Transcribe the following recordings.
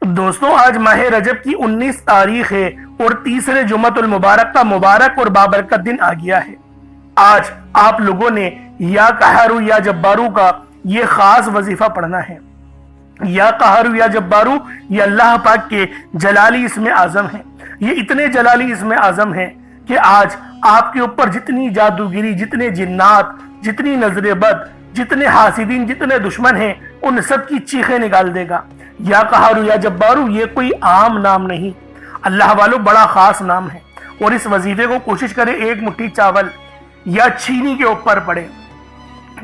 دوستوں آج ماہ رجب کی 19 تاریخ ہے اور تیسرے جمعۃ المبارک کا مبارک اور بابرکت دن آ گیا ہے۔ آج آپ لوگوں نے یا قہارو یا جبارو کا یہ خاص وظیفہ پڑھنا ہے۔ یا قہارو یا جبارو یہ اللہ پاک کے جلالی اسم اعظم ہیں۔ یہ اتنے جلالی اسم اعظم ہیں کہ آج آپ کے اوپر جتنی جادوگری، جتنے جنات، جتنی نظر بد، جتنے حاسدین، جتنے دشمن ہیں، ان سب کی چیخیں نکال دے گا۔ یا قہارو یا جبارو یہ کوئی عام نام نہیں، اللہ والوں بڑا خاص نام ہے۔ اور اس وظیفے کو کوشش کریں ایک مٹھی چاول یا چینی کے اوپر پڑے۔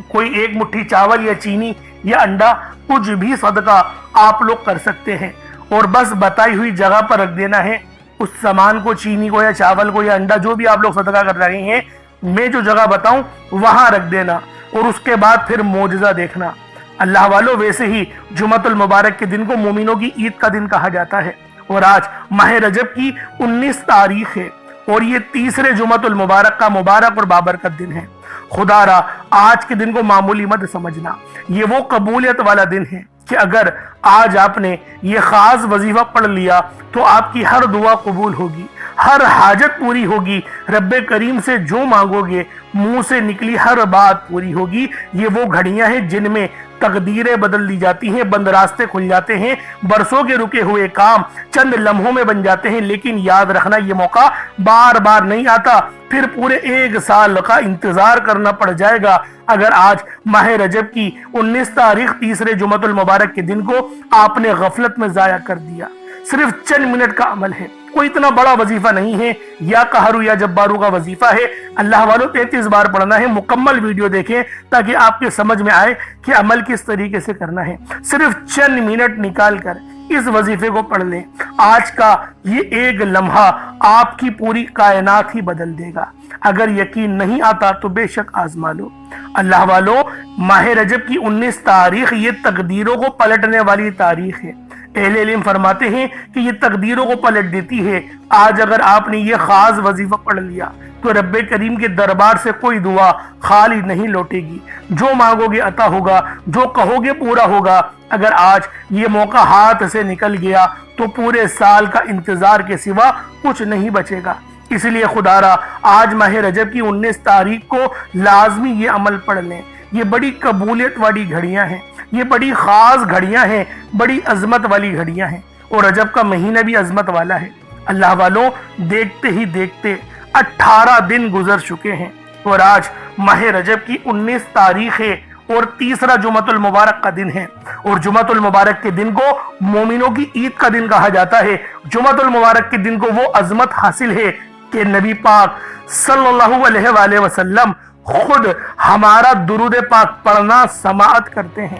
کوئی ایک مٹھی چاول یا چینی یا انڈا، کچھ بھی صدقہ آپ لوگ کر سکتے ہیں، اور بس بتائی ہوئی جگہ پر رکھ دینا ہے اس سامان کو، چینی کو یا چاول کو یا انڈا، جو بھی آپ لوگ صدقہ کر رہے ہیں، میں جو جگہ بتاؤں وہاں رکھ دینا، اور اس کے بعد پھر معجزہ دیکھنا۔ اللہ والوں ویسے ہی جمعۃ المبارک کے دن کو مومنوں کی عید کا دن کہا جاتا ہے، اور آج ماہ رجب کی 19 تاریخ ہے، اور یہ تیسرے جمعۃ المبارک کا مبارک اور بابرکت دن ہے۔ خدا را آج کے دن کو معمولی مت سمجھنا، یہ وہ قبولیت والا دن ہے کہ اگر آج آپ نے یہ خاص وظیفہ پڑھ لیا تو آپ کی ہر دعا قبول ہوگی، ہر حاجت پوری ہوگی، رب کریم سے جو مانگو گے منہ سے نکلی ہر بات پوری ہوگی۔ یہ وہ گھڑیاں ہیں جن میں تقدیریں بدل دی جاتی ہیں، بند راستے کھل جاتے ہیں، برسوں کے رکے ہوئے کام چند لمحوں میں بن جاتے ہیں۔ لیکن یاد رکھنا یہ موقع بار بار نہیں آتا، پھر پورے ایک سال کا انتظار کرنا پڑ جائے گا اگر آج ماہ رجب کی 19 تاریخ تیسرے جمعۃ المبارک کے دن کو آپ نے غفلت میں ضائع کر دیا۔ صرف چند منٹ کا عمل ہے، کوئی اتنا بڑا وظیفہ نہیں ہے، یا قہرو یا جبارو کا وظیفہ ہے۔ اللہ والوں 33 بار پڑھنا ہے۔ مکمل ویڈیو دیکھیں تاکہ آپ کے سمجھ میں آئے کہ عمل کس طریقے سے کرنا ہے۔ صرف چند منٹ نکال کر اس وظیفے کو پڑھ لیں، آج کا یہ ایک لمحہ آپ کی پوری کائنات ہی بدل دے گا۔ اگر یقین نہیں آتا تو بے شک آزما لو۔ اللہ والوں ماہ رجب کی 19 تاریخ یہ تقدیروں کو پلٹنے والی تاریخ ہے۔ اہل علم فرماتے ہیں کہ یہ تقدیروں کو پلٹ دیتی ہے۔ آج اگر آپ نے یہ خاص وظیفہ پڑھ لیا تو رب کریم کے دربار سے کوئی دعا خالی نہیں لوٹے گی، جو مانگو گے عطا ہوگا، جو کہو گے پورا ہوگا۔ اگر آج یہ موقع ہاتھ سے نکل گیا تو پورے سال کا انتظار کے سوا کچھ نہیں بچے گا۔ اس لیے خدا را آج ماہ رجب کی 19 تاریخ کو لازمی یہ عمل پڑھ لیں۔ یہ بڑی قبولیت والی گھڑیاں ہیں، یہ بڑی خاص گھڑیاں ہیں، بڑی عظمت والی گھڑیاں ہیں، اور رجب کا مہینہ بھی عظمت والا ہے۔ اللہ والوں دیکھتے ہی دیکھتے 18 دن گزر چکے ہیں، اور آج ماہ رجب کی 19 تاریخ ہے اور تیسرا جمعۃ المبارک کا دن ہے۔ اور جمعۃ المبارک کے دن کو مومنوں کی عید کا دن کہا جاتا ہے۔ جمعۃ المبارک کے دن کو وہ عظمت حاصل ہے کہ نبی پاک صلی اللہ علیہ وآلہ وسلم خود ہمارا درود پاک پڑھنا سماعت کرتے ہیں،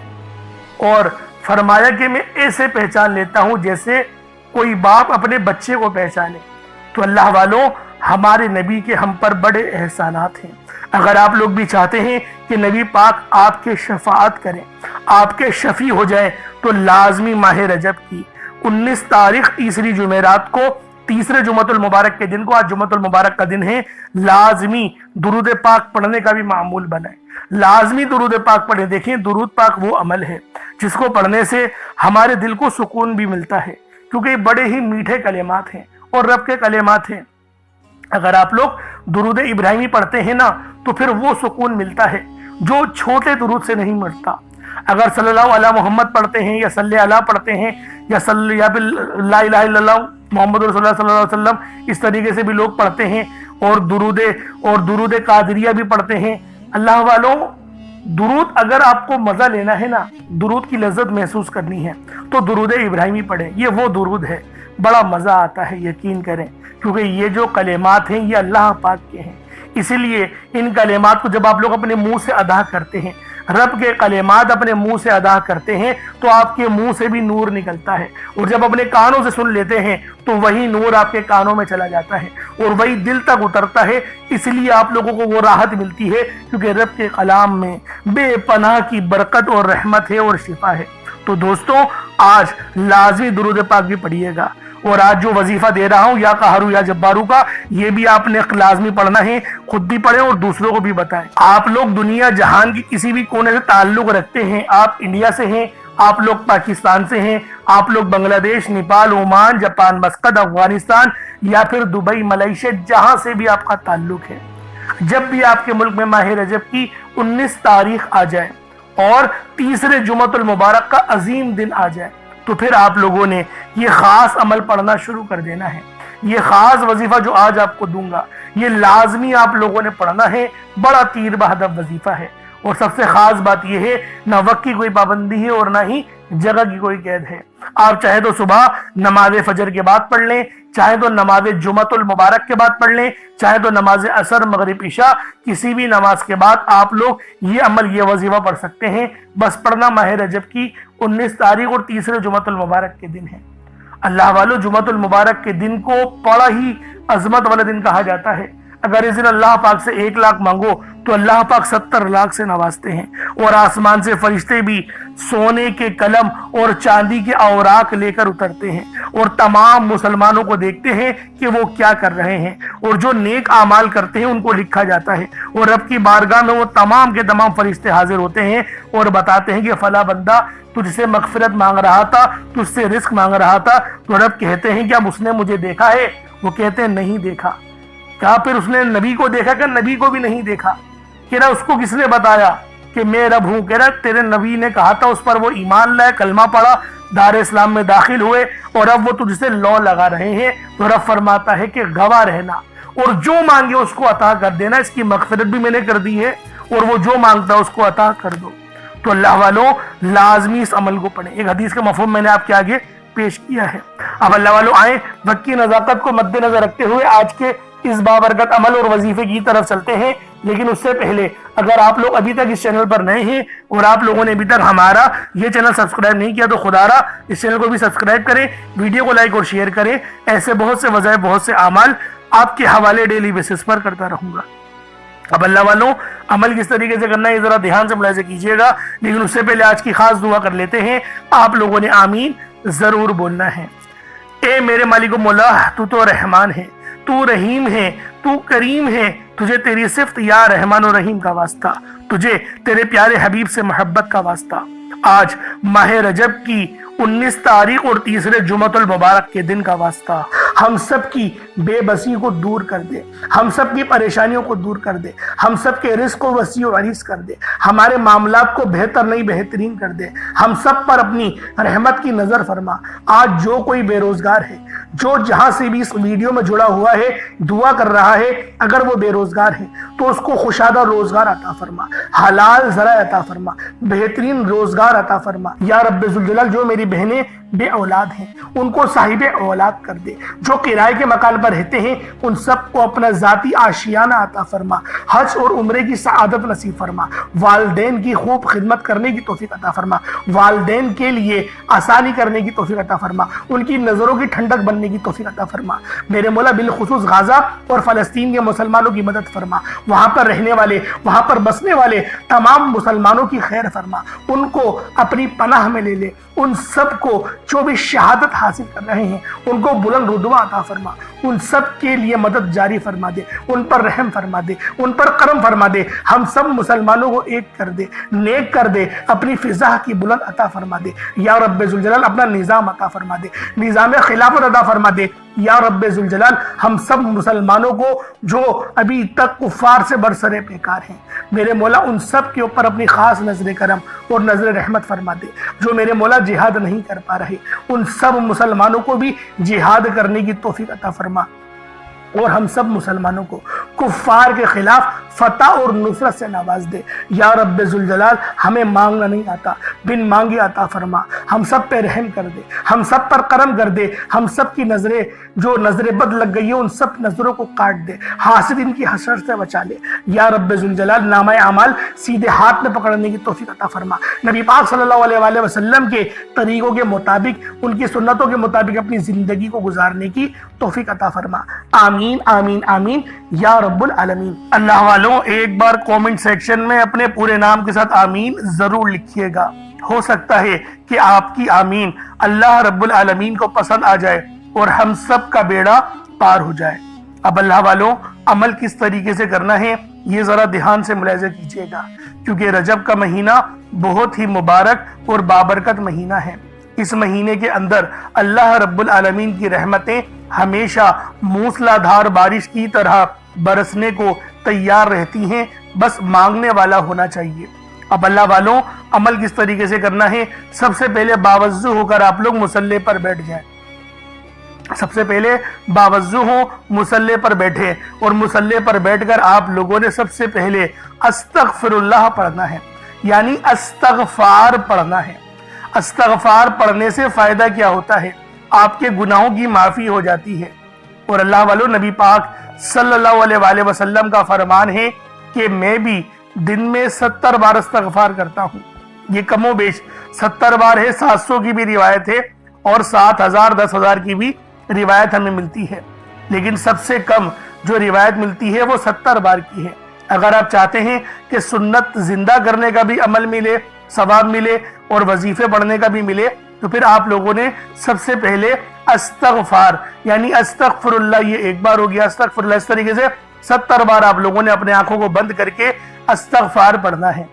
اور فرمایا کہ میں ایسے پہچان لیتا ہوں جیسے کوئی باپ اپنے بچے کو پہچانے۔ تو اللہ والوں ہمارے نبی کے ہم پر بڑے احسانات ہیں۔ اگر آپ لوگ بھی چاہتے ہیں کہ نبی پاک آپ کے شفاعت کریں، آپ کے شفیع ہو جائیں، تو لازمی ماہ رجب کی 19 تاریخ تیسری جمعرات کو، تیسرے جمعۃ المبارک کے دن کو، آج جمعۃ المبارک کا دن ہے، لازمی درود پاک پڑھنے کا بھی معمول بنائیں۔ لازمی درود پاک پڑھیں۔ دیکھیں درود پاک وہ عمل ہے جس کو پڑھنے سے ہمارے دل کو سکون بھی ملتا ہے، کیونکہ یہ بڑے ہی میٹھے کلمات ہیں اور رب کے کلمات ہیں۔ اگر آپ لوگ درود ابراہیمی پڑھتے ہیں نا تو پھر وہ سکون ملتا ہے جو چھوٹے درود سے نہیں ملتا۔ اگر صلی اللہ علیہ محمد پڑھتے ہیں، یا صلی اللہ پڑھتے ہیں، یا پھر لا الہ الا اللہ محمد رسول اللہ صلی اللہ علیہ وسلم، اس طریقے سے بھی لوگ پڑھتے ہیں، اور درود قادریہ بھی پڑھتے ہیں۔ اللہ والوں درود اگر آپ کو مزہ لینا ہے نا، درود کی لذت محسوس کرنی ہے، تو درود ابراہیمی پڑھیں۔ یہ وہ درود ہے، بڑا مزہ آتا ہے، یقین کریں، کیونکہ یہ جو کلمات ہیں یہ اللہ پاک کے ہیں۔ اسی لیے ان کلمات کو جب آپ لوگ اپنے منہ سے ادا کرتے ہیں، رب کے کلمات اپنے منہ سے ادا کرتے ہیں، تو آپ کے منہ سے بھی نور نکلتا ہے، اور جب اپنے کانوں سے سن لیتے ہیں تو وہی نور آپ کے کانوں میں چلا جاتا ہے اور وہی دل تک اترتا ہے۔ اس لیے آپ لوگوں کو وہ راحت ملتی ہے، کیونکہ رب کے کلام میں بے پناہ کی برکت اور رحمت ہے اور شفا ہے۔ تو دوستوں آج لازمی درود پاک بھی پڑھیے گا، اور آج جو وظیفہ دے رہا ہوں یا قہرو یا جبارو کا، یہ بھی آپ نے لازمی پڑھنا ہے، خود بھی پڑھیں اور دوسروں کو بھی بتائیں۔ آپ لوگ دنیا جہان کی کسی بھی کونے سے تعلق رکھتے ہیں، آپ انڈیا سے ہیں آپ لوگ پاکستان سے ہیں، آپ لوگ بنگلہ دیش، Nepal, Oman, Japan, Muscat, Afghanistan یا پھر دبئی، ملائیشیا، جہاں سے بھی آپ کا تعلق ہے، جب بھی آپ کے ملک میں ماہ رجب کی 19 تاریخ آ جائے اور تیسرے جمعۃ المبارک کا عظیم دن آ جائے تو پھر آپ لوگوں نے یہ خاص عمل پڑھنا شروع کر دینا ہے۔ یہ خاص وظیفہ جو آج آپ کو دوں گا یہ لازمی آپ لوگوں نے پڑھنا ہے، بڑا تیر بہدف وظیفہ ہے۔ اور سب سے خاص بات یہ ہے نہ وقت کی کوئی پابندی ہے اور نہ ہی جگہ کی کوئی قید ہے۔ آپ چاہے تو صبح نماز فجر کے بعد پڑھ لیں، چاہے تو نماز جمعۃ المبارک کے بعد پڑھ لیں، چاہے تو نماز عصر، مغرب، عشاء، کسی بھی نماز کے بعد آپ لوگ یہ عمل، یہ وظیفہ پڑھ سکتے ہیں۔ بس پڑھنا ماہ رجب کی 19 تاریخ اور تیسرے جمعۃ المبارک کے دن ہے۔ اللہ والو، جمعۃ المبارک کے دن کو بڑا ہی عظمت والا دن کہا جاتا ہے۔ اگر اس دن اللہ پاک سے 1 لاکھ مانگو تو اللہ پاک 70 لاکھ سے نوازتے ہیں، اور آسمان سے فرشتے بھی سونے کے قلم اور چاندی کے اوراق لے کر اترتے ہیں اور تمام مسلمانوں کو دیکھتے ہیں کہ وہ کیا کر رہے ہیں، اور جو نیک اعمال کرتے ہیں ان کو لکھا جاتا ہے، اور رب کی بارگاہ میں وہ تمام کے تمام فرشتے حاضر ہوتے ہیں اور بتاتے ہیں کہ فلاں بندہ تجھ سے مغفرت مانگ رہا تھا، تجھ سے رزق مانگ رہا تھا، تو رب کہتے ہیں کیا اس نے مجھے دیکھا ہے؟ وہ کہتے ہیں نہیں دیکھا۔ کہا پھر اس نے نبی کو دیکھا؟ کہ نبی کو بھی نہیں دیکھا۔ کہہ رہا اس کو کس نے بتایا کہ میں رب ہوں؟ کہہ رہا تیرے نبی نے کہا تھا، اس پر وہ ایمان لائے، کلمہ پڑھا، دار اسلام میں داخل ہوئے، اور اب وہ تجھ سے لو لگا رہے ہیں۔ تو رب فرماتا ہے کہ گواہ رہنا اور جو مانگے اس کو عطا کر دینا، اس کی مغفرت بھی میں نے کر دی ہے، اور وہ جو مانگتا ہے اس کو عطا کر دو۔ تو اللہ والوں لازمی اس عمل کو پڑھیں۔ ایک حدیث کا مفہوم میں نے آپ کے آگے پیش کیا ہے۔ اب اللہ والوں آئیں وقت کی نزاکت کو مد نظر رکھتے ہوئے آج کے اس بابرکت عمل اور وظیفے کی طرف چلتے ہیں۔ لیکن اس سے پہلے اگر آپ لوگ ابھی تک اس چینل پر نئے ہیں اور آپ لوگوں نے ابھی تک ہمارا یہ چینل سبسکرائب نہیں کیا تو خدا را اس چینل کو بھی سبسکرائب کریں، ویڈیو کو لائک اور شیئر کریں۔ ایسے بہت سے وظائف، بہت سے اعمال آپ کے حوالے ڈیلی بیسس پر کرتا رہوں گا۔ اب اللہ والوں عمل کس طریقے سے کرنا ہے یہ ذرا دھیان سے ملاحظہ کیجئے گا، لیکن اس سے پہلے آج کی خاص دعا کر لیتے ہیں۔ آپ لوگوں نے آمین ضرور بولنا ہے۔ اے میرے مالک و مولا، تو تو رحمان ہے، تو رحیم ہے، تو کریم ہے، تجھے تیری صفت یا رحمان و رحیم کا واسطہ، تجھے تیرے پیارے حبیب سے محبت کا واسطہ۔ آج ماہ رجب کی 19 تاریخ اور تیسرے جمعۃ المبارک کے دن کا واسطہ، ہم سب کی بے بسی کو دور کر دے، ہم سب کی پریشانیوں کو دور کر دے، ہم سب کے رزق کو وسیع و عریض کر دے، ہمارے معاملات کو بہتر نہیں بہترین کر دے، ہم سب پر اپنی رحمت کی نظر فرما۔ آج جو کوئی بے روزگار ہے، جو جہاں سے بھی اس ویڈیو میں جڑا ہوا ہے، دعا کر رہا ہے، اگر وہ بے روزگار ہے تو اس کو خوشادہ روزگار عطا فرما، حلال ذرائع عطا فرما، بہترین روزگار عطا فرما۔ یا رب ذوالجلال، جو میری بہنیں بے اولاد ہیں ان کو صاحب اولاد کر دے، جو کرائے کے مکان پر رہتے ہیں ان سب کو اپنا ذاتی آشیانہ عطا فرما، حج اور عمرے کی سعادت نصیب فرما، والدین کی خوب خدمت کرنے کی توفیق عطا فرما، والدین کے لیے آسانی کرنے کی توفیق عطا فرما، ان کی نظروں کی ٹھنڈک بننے کی توفیق عطا فرما۔ میرے مولا بالخصوص غزہ اور فلسطین کے مسلمانوں کی مدد فرما، وہاں پر رہنے والے، وہاں پر بسنے والے تمام مسلمانوں کی خیر فرما، ان کو اپنی پناہ میں لے لے، ان سب کو جو بھی شہادت حاصل کر رہے ہیں ان کو بلند رتبہ عطا فرما، ان سب کے لیے مدد جاری فرما دے، ان پر رحم فرما دے، ان پر کرم فرما دے، ہم سب مسلمانوں کو ایک کر دے، نیک کر دے، اپنی فضا کی بلند عطا فرما دے۔ یا رب ذوالجلال اپنا نظام عطا فرما دے، نظام خلافت عطا فرما دے۔ یا رب ذوالجلال ہم سب مسلمانوں کو جو ابھی تک کفار سے برسرے پیکار ہیں، میرے مولا ان سب کے اوپر اپنی خاص نظر کرم اور نظر رحمت فرما دے۔ جو میرے مولا جہاد نہیں کر پا رہے ان سب مسلمانوں کو بھی جہاد کرنے کی توفیق عطا فرما، اور ہم سب مسلمانوں کو کفار کے خلاف فتح اور نصرت سے نواز دے۔ یا رب ذوالجلال ہمیں مانگنا نہیں آتا، بن مانگے عطا فرما، ہم سب پہ رحم کر دے، ہم سب پر کرم کر دے، ہم سب کی نظریں جو نظر بد لگ گئی ہے ان سب نظروں کو کاٹ دے، حاسد ان کی حسرت سے بچا لے۔ یا رب ذوالجلال نامہ اعمال سیدھے ہاتھ میں پکڑنے کی توفیق عطا فرما، نبی پاک صلی اللہ علیہ وآلہ وسلم کے طریقوں کے مطابق، ان کی سنتوں کے مطابق اپنی زندگی کو گزارنے کی توفیق عطا فرما۔ آمین آمین آمین یا رب العالمین۔ اللہ والوں ایک بار کومنٹ سیکشن میں اپنے پورے نام کے ساتھ آمین ضرور لکھیے گا، ہو سکتا ہے کہ آپ کی آمین اللہ رب العالمین کو پسند آ جائے اور ہم سب کا بیڑا پار ہو جائے۔ اب اللہ والوں عمل کس طریقے سے کرنا ہے یہ ذرا دھیان سے ملاحظہ کیجیے گا، کیونکہ رجب کا مہینہ بہت ہی مبارک اور بابرکت مہینہ ہے۔ اس مہینے کے اندر اللہ رب العالمین کی رحمتیں ہمیشہ موسلا دھار بارش کی طرح برسنے کو تیار رہتی ہیں، بس مانگنے والا ہونا چاہیے۔ اب اللہ والوں، عمل کس طریقے سے کرنا ہے؟ سب سے پہلے باوضو ہو کر آپ لوگ مصلی پر بیٹھ جائیں۔ سب سے پہلے باوضو ہو، مصلی پر بیٹھے، اور مصلی پر بیٹھ کر آپ لوگوں نے سب سے پہلے استغفر اللہ پڑھنا ہے، یعنی استغفار پڑھنا ہے۔ استغفار پڑھنے سے فائدہ کیا ہوتا ہے؟ آپ کے گناہوں کی معافی ہو جاتی ہے۔ اور اللہ والوں، نبی پاک صلی اللہ علیہ وآلہ وسلم کا فرمان ہے کہ میں بھی دن میں 70 بار استغفار کرتا ہوں۔ یہ کم و بیش 70 بار ہے، 700 کی بھی روایت ہے اور 7000 10,000 کی بھی روایت ہمیں ملتی ہے، لیکن سب سے کم جو روایت ملتی ہے وہ 70 بار کی ہے۔ اگر آپ چاہتے ہیں کہ سنت زندہ کرنے کا بھی عمل ملے، ثواب ملے اور وظیفے پڑھنے کا بھی ملے، تو پھر آپ لوگوں نے سب سے پہلے استغفار یعنی استغفر اللہ، یہ ایک بار ہو گیا استغفر اللہ، اس طریقے سے 70 بار آپ لوگوں نے اپنے آنکھوں کو بند کر کے استغفار پڑھنا ہے۔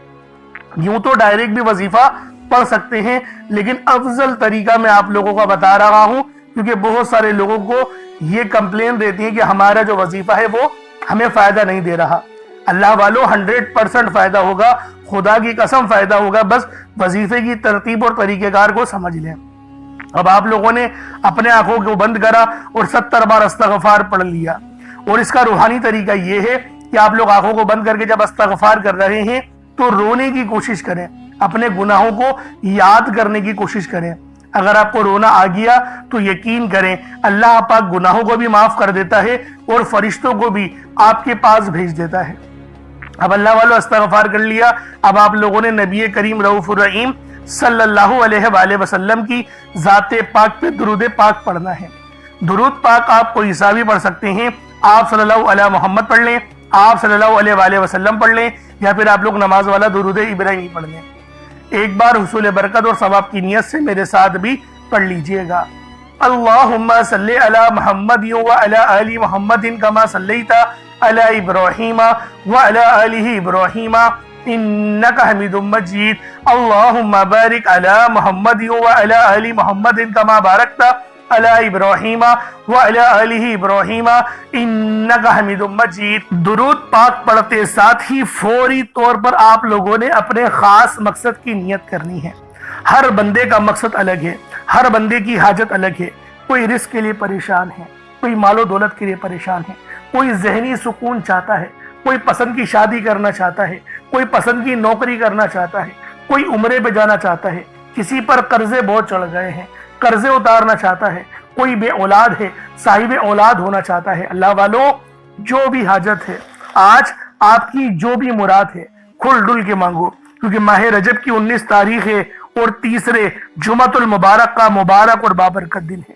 یوں تو ڈائریکٹ بھی وظیفہ پڑھ سکتے ہیں، لیکن افضل طریقہ میں آپ لوگوں کا بتا رہا ہوں، کیونکہ بہت سارے لوگوں کو یہ کمپلین رہتی ہے کہ ہمارا جو وظیفہ ہے وہ ہمیں فائدہ نہیں دے رہا۔ اللہ والوں، 100% فائدہ ہوگا، خدا کی قسم فائدہ ہوگا، بس وظیفے کی ترتیب اور طریقہ کار کو سمجھ لیں۔ اب آپ لوگوں نے اپنے آنکھوں کو بند کرا اور 70 بار استغفار پڑھ لیا، اور اس کا روحانی طریقہ یہ ہے کہ آپ لوگ آنکھوں کو بند کر کے جب استغفار کر رہے ہیں تو رونے کی کوشش کریں، اپنے گناہوں کو یاد کرنے کی کوشش کریں۔ اگر آپ کو رونا آ گیا تو یقین کریں اللہ پاک گناہوں کو بھی معاف کر دیتا ہے اور فرشتوں کو بھی آپ کے پاس بھیج دیتا ہے۔ اب اللہ والوں، استغفار کر لیا، اب آپ لوگوں نے نبی کریم رؤوف الرحیم صلی اللہ علیہ وآلہ وسلم کی ذات پاک پہ درود پاک پڑھنا ہے۔ درود پاک آپ کوئی سا بھی پڑھ سکتے ہیں، آپ صلی اللہ علیہ محمد پڑھ لیں، آپ صلی اللہ علیہ وآلہ وسلم پڑھ لیں، یا پھر آپ لوگ نماز والا درود ابراہیمی پڑھ لیں۔ ایک بار حصول برکت اور ثواب کی نیت سے میرے ساتھ بھی پڑھ لیجئے گا۔ اللہم صلی علی محمد وعلی آل محمد کما صلیت علی ابراہیم وعلی آل ابراہیم انک حمید مجید۔ اللہم بارک علی محمد وعلی آل محمد کما بارکت علی ابراہیم وعلی آل ابراہیم انک حمید مجید۔ درود پاک پڑھتے ساتھ ہی فوری طور پر آپ لوگوں نے اپنے خاص مقصد کی نیت کرنی ہے۔ ہر بندے کا مقصد الگ ہے، ہر بندے کی حاجت الگ ہے۔ کوئی رزق کے لیے پریشان ہے، کوئی مال و دولت کے لیے پریشان ہے، کوئی ذہنی سکون چاہتا ہے، کوئی پسند کی شادی کرنا چاہتا ہے، کوئی پسند کی نوکری کرنا چاہتا ہے، کوئی عمرے پہ جانا چاہتا ہے، کسی پر قرضے بہت چڑھ گئے ہیں، قرضے اتارنا چاہتا ہے، کوئی بے اولاد ہے، صاحب اولاد ہونا چاہتا ہے۔ اللہ والوں، جو بھی حاجت ہے، آج آپ کی جو بھی مراد ہے، کھل ڈل کے مانگو، کیونکہ ماہ رجب کی 19 تاریخ ہے اور تیسرے جمعۃ المبارک کا مبارک اور بابرکت دن ہے۔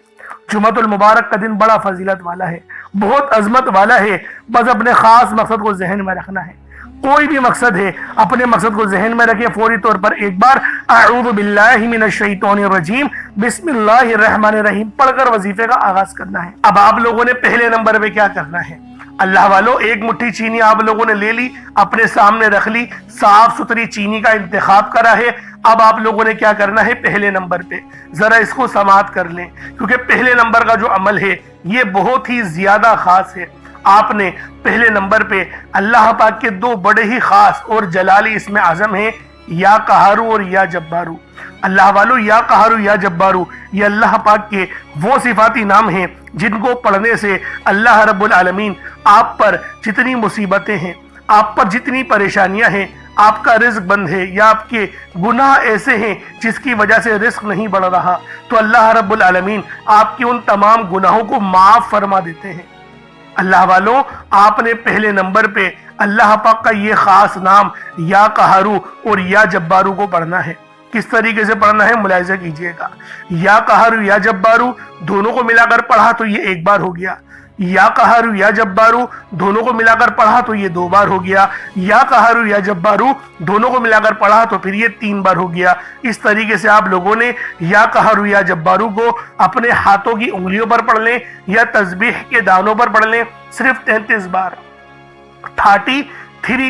جمعۃ المبارک کا دن بڑا فضیلت والا ہے، بہت عظمت والا ہے، بس اپنے خاص مقصد کو ذہن میں رکھنا ہے۔ کوئی بھی مقصد ہے، اپنے مقصد کو ذہن میں رکھیں، فوری طور پر ایک بار اعوذ باللہ من الشیطان الرجیم بسم اللہ الرحمن الرحیم پڑھ کر وظیفے کا آغاز کرنا ہے۔ اب آپ لوگوں نے پہلے نمبر پہ کیا کرنا ہے؟ اللہ والوں، ایک مٹھی چینی آپ لوگوں نے لے لی، اپنے سامنے رکھ لی، صاف ستھری چینی کا انتخاب کرا ہے۔ اب آپ لوگوں نے کیا کرنا ہے؟ پہلے نمبر پہ ذرا اس کو سماعت کر لیں، کیونکہ پہلے نمبر کا جو عمل ہے یہ بہت ہی زیادہ خاص ہے۔ آپ نے پہلے نمبر پہ اللہ پاک کے دو بڑے ہی خاص اور جلالی اسم اعظم ہیں، یا قہارو اور یا جبارو۔ اللہ والو، یا قہارو یا جبارو یہ اللہ پاک کے وہ صفاتی نام ہیں جن کو پڑھنے سے اللہ رب العالمین آپ پر جتنی مصیبتیں ہیں، آپ پر جتنی پریشانیاں ہیں، آپ کا رزق بند ہے یا آپ کے گناہ ایسے ہیں جس کی وجہ سے رزق نہیں بڑھ رہا، تو اللہ رب العالمین آپ کے ان تمام گناہوں کو معاف فرما دیتے ہیں۔ اللہ والوں، آپ نے پہلے نمبر پہ اللہ پاک کا یہ خاص نام یا قہارو اور یا جبارو کو پڑھنا ہے۔ کس طریقے سے پڑھنا ہے ملاحظہ کیجئے گا۔ یا قہارو یا جبارو دونوں کو ملا کر پڑھا تو یہ ایک بار ہو گیا، یا قہارو یا جبارو دونوں کو ملا کر پڑھا تو یہ 2 بار ہو گیا، یا قہارو یا جبارو دونوں کو ملا کر پڑھا تو پھر یہ 3 بار ہو گیا۔ اس طریقے سے آپ لوگوں نے یا قہارو یا جبارو کو اپنے ہاتھوں کی انگلیوں پر پڑھ لیں یا تسبیح کے دانوں پر پڑھ لیں، صرف 33 بار، 30 3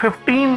15